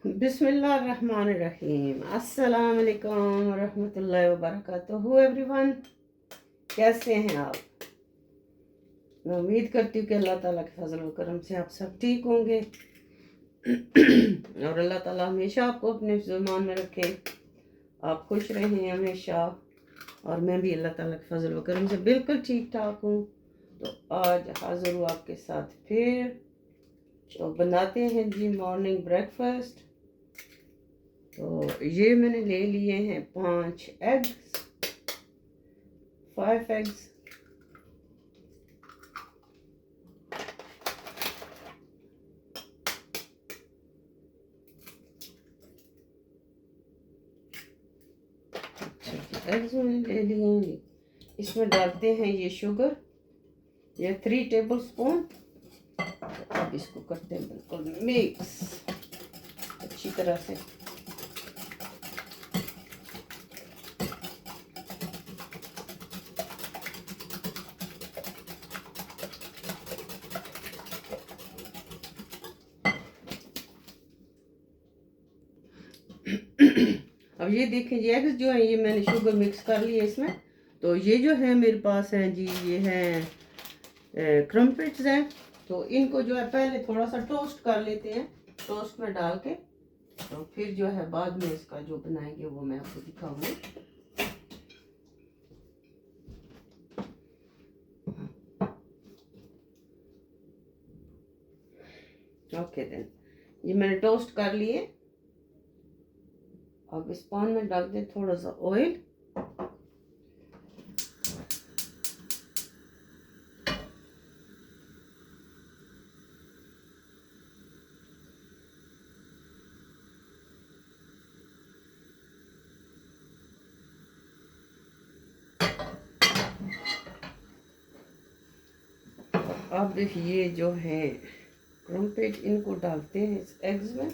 बिस्मिल्लाहिर्रहमानिर्रहीम। अस्सलाम वालेकुम रहमतुल्लाहि व बरकातुहू एवरीवन। कैसे हैं आप? मैं उम्मीद करती हूँ कि अल्लाह ताला के फजल व करम से आप सब ठीक होंगे और अल्लाह ताला हमेशा आपको अपने ज़ुबान में रखे, आप खुश रहें हमेशा। और मैं भी अल्लाह ताला के फजल व करम से बिल्कुल ठीक ठाक हूँ। तो आज हाज़िर हूँ आपके साथ फिर। तो बनाते हैं जी मॉर्निंग ब्रेकफास्ट। तो ये मैंने ले लिए हैं 5 एग्स। एग्स मैंने ले लिए हैं। इसमें डालते हैं ये शुगर, ये 3 टेबल स्पून। अब इसको करते हैं बिल्कुल मिक्स अच्छी तरह से। अब ये देखें जी, एग्स जो है ये मैंने शुगर मिक्स कर लिया इसमें। तो ये जो है मेरे पास है जी, ये है क्रम्पेट्स हैं। तो इनको जो है पहले थोड़ा सा टोस्ट कर लेते हैं, टोस्ट में डाल के। तो फिर जो है बाद में इसका जो बनाएंगे वो मैं आपको दिखाऊंगी। ओके देन, ये मैंने टोस्ट कर लिए। अब इस पान में डाल दें थोड़ा सा ऑयल। अब ये जो है क्रम्पेट, इनको डालते हैं इस एग्स में।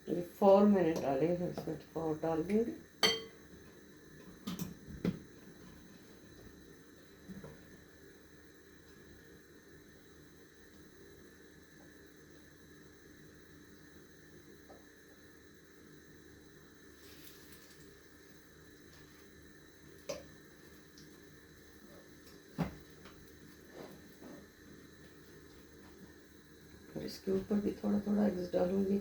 ये 4 मैंने डाले हैं, इसमें 4 डाल देंगे। और इसके ऊपर भी थोड़ा थोड़ा एग्स डालूंगी।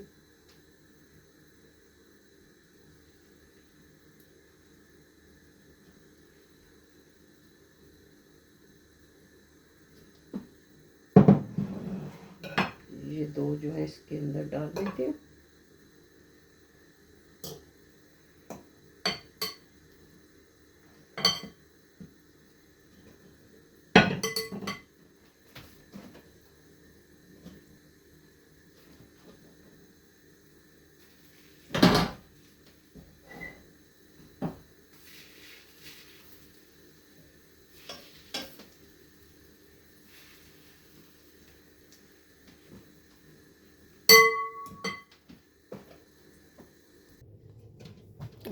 ये 2 जो है इसके अंदर डाल देते हैं।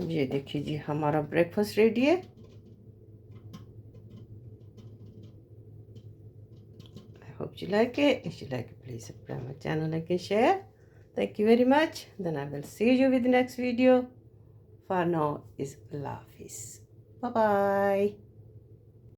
ये देखिए जी, हमारा ब्रेकफास्ट रेडी है। I hope you like it. If you like it, please subscribe my channel, like and share. Thank you very much. Then I will see you with the next video. For now is Allah Hafiz. Bye bye.